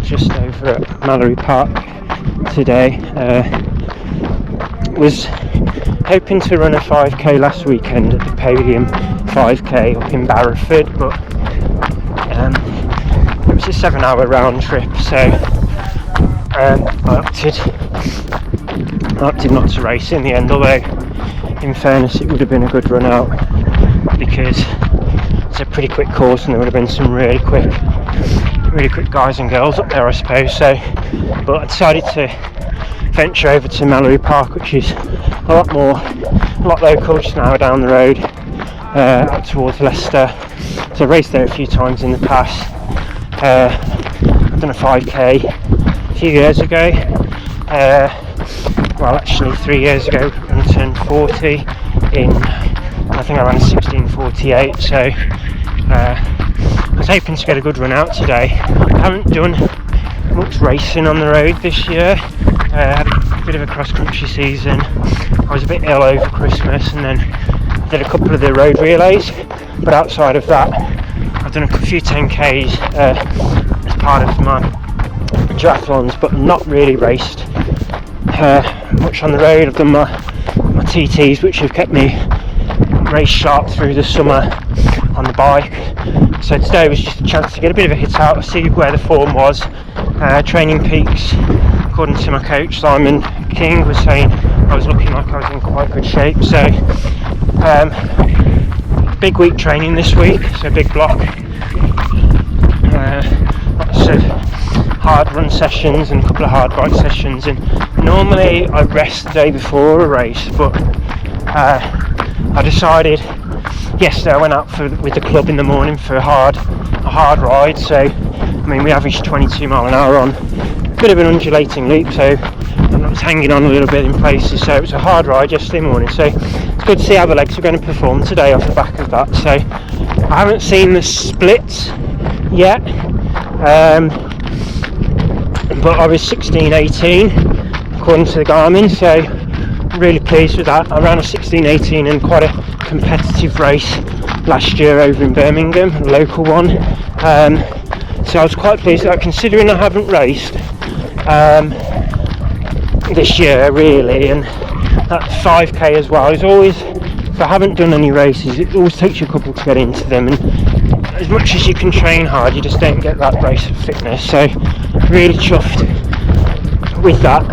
just over at Mallory Park today. Was hoping to run a 5k last weekend at the Podium 5k up in Barrowford, but it was a 7-hour round trip, so I opted not to race in the end, although in fairness it would have been a good run out because it's a pretty quick course and there would have been some really quick guys and girls up there, I suppose. So, but I decided to venture over to Mallory Park, which is a lot local, just an hour down the road, out towards Leicester. So I've raced there a few times in the past. I've done a 5k a few years ago, well actually 3 years ago, when I turned 40 I think I ran a 16:48, so I was hoping to get a good run out today. I haven't done much racing on the road this year. I had a bit of a cross-country season. I was a bit ill over Christmas, and then I did a couple of the road relays, but outside of that I've done a few 10Ks as part of my triathlons, but not really raced much on the road. I've done my TTs, which have kept me race sharp through the summer on the bike. So today was just a chance to get a bit of a hit out, see where the form was. Training peaks, according to my coach Simon King, was saying I was looking like I was in quite good shape. So big week training this week, so big block, lots of hard run sessions and a couple of hard bike sessions. And normally I rest the day before a race, but I decided yesterday, I went out with the club in the morning for a hard ride. So I mean, we averaged 22 mile an hour on a bit of an undulating loop, so I was hanging on a little bit in places. So it was a hard ride yesterday morning, so it's good to see how the legs are going to perform today off the back of that. So I haven't seen the splits yet, but I was 16:18 according to the Garmin, so I'm really pleased with that. I ran a 16:18 in quite a competitive race last year over in Birmingham, a local one, so I was quite pleased with that, considering I haven't raced this year really. And that 5k as well is always, if I haven't done any races, it always takes you a couple to get into them, and as much as you can train hard, you just don't get that race of fitness. So really chuffed with that.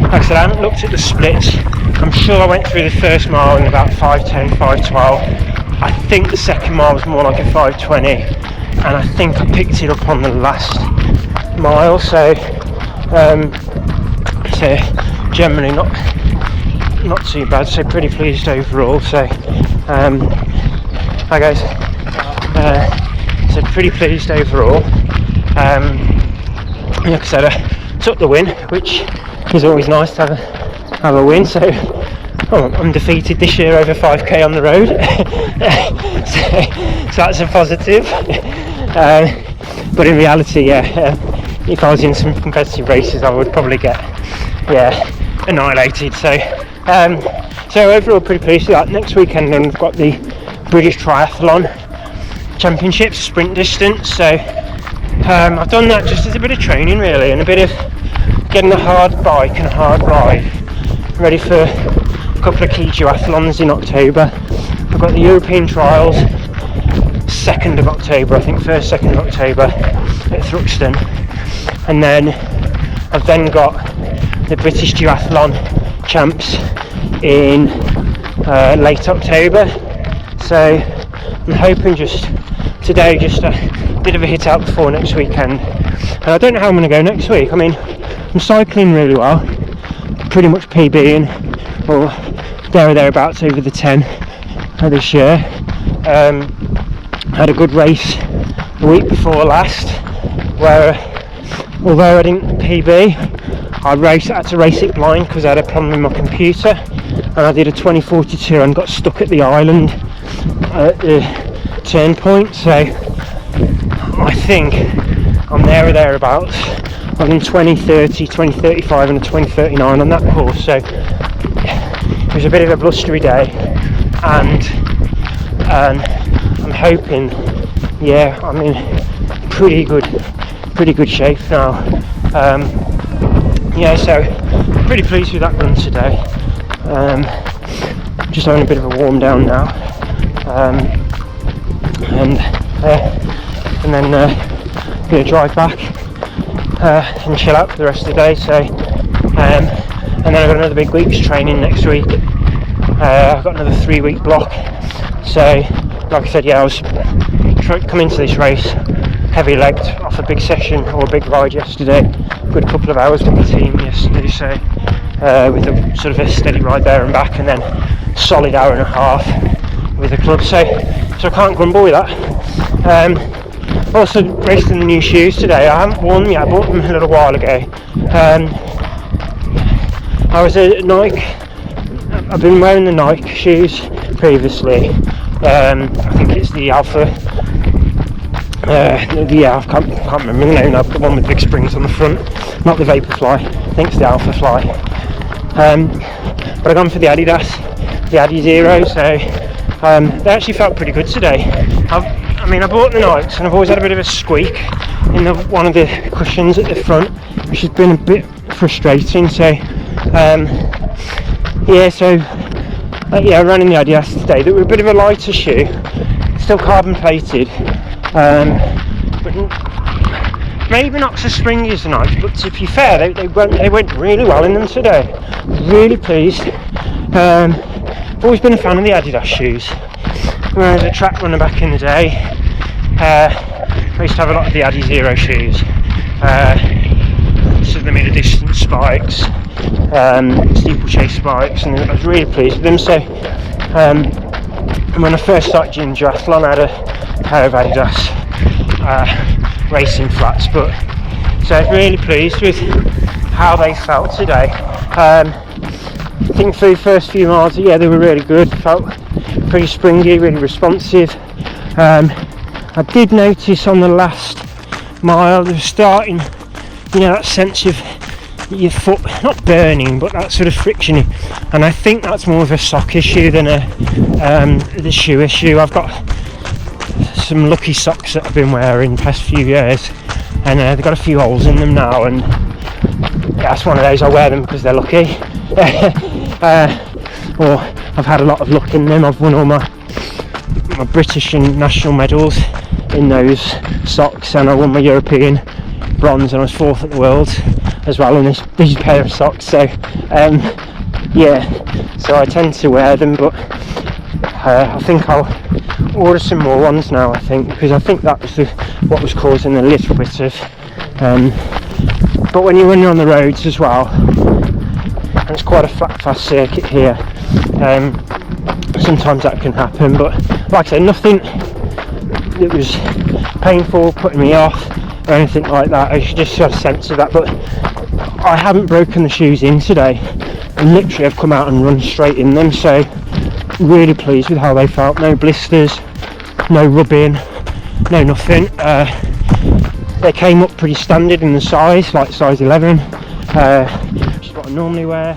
Like I said, I haven't looked at the splits. I'm sure I went through the first mile in about 5:10, 5:12. I think the second mile was more like a 5:20, and I think I picked it up on the last mile. So generally not too bad. So pretty pleased overall. So hi guys. So pretty pleased overall. Like I said, I took the win, which is always nice to have a win. So I'm undefeated this year over 5k on the road. so that's a positive. But in reality, if I was in some competitive races, I would probably get annihilated. So overall pretty pleased with that. Next weekend then we've got the British Triathlon Championships sprint distance. So I've done that just as a bit of training really, and a bit of getting a hard bike and a hard ride ready for a couple of key duathlons in October. I've got the European Trials 2nd of October, I think 1st, 2nd of October at Thruxton, and then I've then got the British Duathlon Champs in late October. So I'm hoping just today, just a bit of a hit out before next weekend. And I don't know how I'm going to go next week. I mean, I'm cycling really well, pretty much PBing or there or thereabouts over the 10 this year. Had a good race the week before last, where although I didn't PB, I had to race it blind because I had a problem with my computer, and I did a 20:42 and got stuck at the island at the turn point. So I think I'm there or thereabouts. I've done 20:30, 20:35 and a 20:39 on that course. So it was a bit of a blustery day, and I'm hoping, I'm in pretty good pretty good shape now. Yeah, so pretty pleased with that run today. Just having a bit of a warm down now, and then gonna drive back and chill out for the rest of the day. So, and then I've got another big week's training next week. I've got another 3-week block. So, like I said, yeah, I was coming to this race heavy legged off a big session or a big ride yesterday. Good couple of hours with the team yesterday, so with a sort of a steady ride there and back, and then solid hour and a half with the club. So I can't grumble with that. Also raced in the new shoes today. I haven't worn them yet. I bought them a little while ago. I was at Nike. I've been wearing the Nike shoes previously. I think it's the Alpha. Yeah, I can't remember the name now, the one with big springs on the front, not the Vaporfly, I think it's the Alpha Fly. But I've gone for the Adidas, the Adi Zero, so they actually felt pretty good today. I mean, I bought the Nikes and I've always had a bit of a squeak in one of the cushions at the front, which has been a bit frustrating. So yeah, I ran in the Adidas today. They were a bit of a lighter shoe, still carbon plated, but maybe not so springy as the Nikes, but to be fair, they went really well in them today. Really pleased. I've always been a fan of the Adidas shoes. When I was a track runner back in the day, I used to have a lot of the Adi Zero shoes. So they made a distance spikes, steeplechase spikes, and I was really pleased with them. So when I first started doing duathlon, I had a pair of Adidas racing flats, so I was really pleased with how they felt today. I think for the first few miles, yeah, they were really good. Felt pretty springy, really responsive. I did notice on the last mile they were starting, you know, that sense of your foot not burning, but that sort of friction, and I think that's more of a sock issue than the shoe issue. I've got some lucky socks that I've been wearing the past few years, and they've got a few holes in them now, and yeah, that's one of those. I wear them because they're lucky. Or I've had a lot of luck in them. I've won all my British and national medals in those socks, and I won my European bronze, and I was 4th at the world as well in these pair of socks. So yeah, so I tend to wear them, but I think I'll order some more ones now, I think, because I think that was what was causing a little bit of but when you're on the roads as well, and it's quite a fast circuit here, sometimes that can happen. But like I said, nothing that was painful, putting me off or anything like that. I just got a sense of that, but I haven't broken the shoes in today, and literally I've come out and run straight in them, so really pleased with how they felt. No blisters, no rubbing, no nothing. They came up pretty standard in the size, like size 11, which is what I normally wear,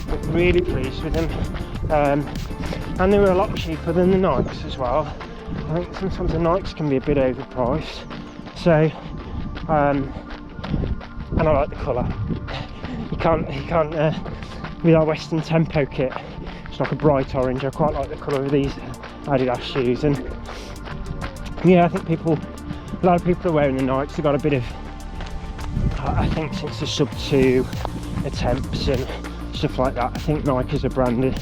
but really pleased with them. And they were a lot cheaper than the Nikes as well. I think sometimes the Nikes can be a bit overpriced, so and I like the colour. You can't with our Western Tempo kit, it's like a bright orange. I quite like the colour of these Adidas shoes, and yeah, I think a lot of people are wearing the Nikes. They've got a bit of, I think since the sub 2 attempts and stuff like that, I think Nike as a brand, I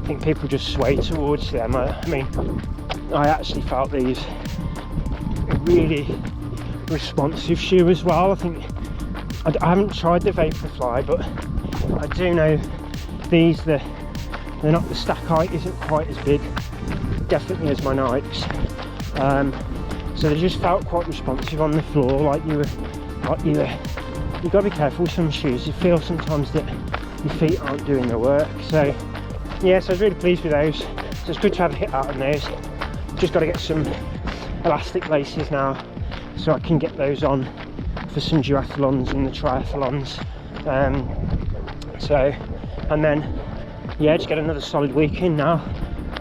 think people just sway towards them. I mean, I actually felt these a really responsive shoe as well. I think I haven't tried the Vaporfly, but I do know these, they're not, the stack height isn't quite as big, definitely, as my Nikes. So they just felt quite responsive on the floor, like you've got to be careful with some shoes. You feel sometimes that your feet aren't doing the work. So yeah, so I was really pleased with those. So it's good to have a hit out on those. Just got to get some elastic laces now, so I can get those on for some duathlons and the triathlons. And then yeah, just get another solid week in now.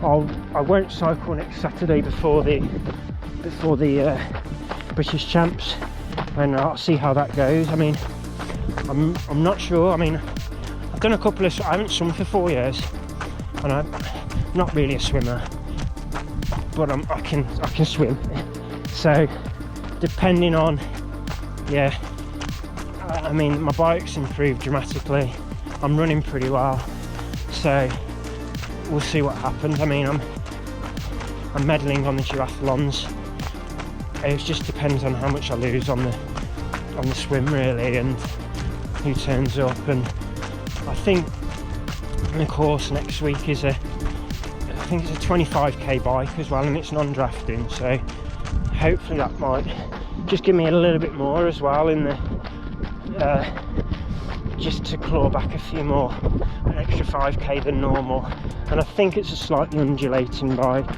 I won't cycle next Saturday before the British Champs, and I'll see how that goes. I mean, I'm not sure. I mean, I've done a couple of, I haven't swum for 4 years, and I'm not really a swimmer, but I can swim. So depending on, yeah, I mean, my bike's improved dramatically. I'm running pretty well, so we'll see what happens. I mean, I'm medaling on the duathlons. It just depends on how much I lose on the swim, really, and who turns up. And I think the course next week is I think it's a 25k bike as well, and it's non-drafting, so hopefully that might just give me a little bit more as well in the just to claw back a few more, an extra 5k than normal. And I think it's a slightly undulating bike,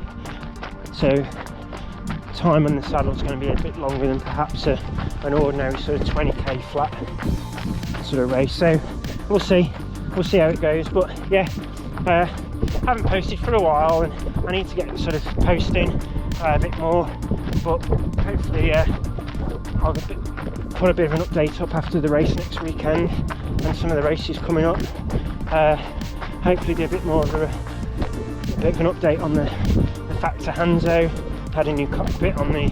so time on the saddle is going to be a bit longer than perhaps an ordinary sort of 20k flat sort of race. So we'll see how it goes. But yeah, haven't posted for a while, and I need to get sort of posting a bit more, but hopefully I'll put a bit of an update up after the race next weekend and some of the races coming up. Hopefully do a bit more of a bit of an update on the Factor Hanzo. Had a new cockpit on the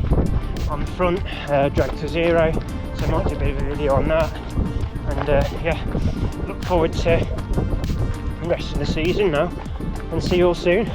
front, drag to zero, so I might do a bit of a video on that. And yeah, look forward to the rest of the season now, and see you all soon.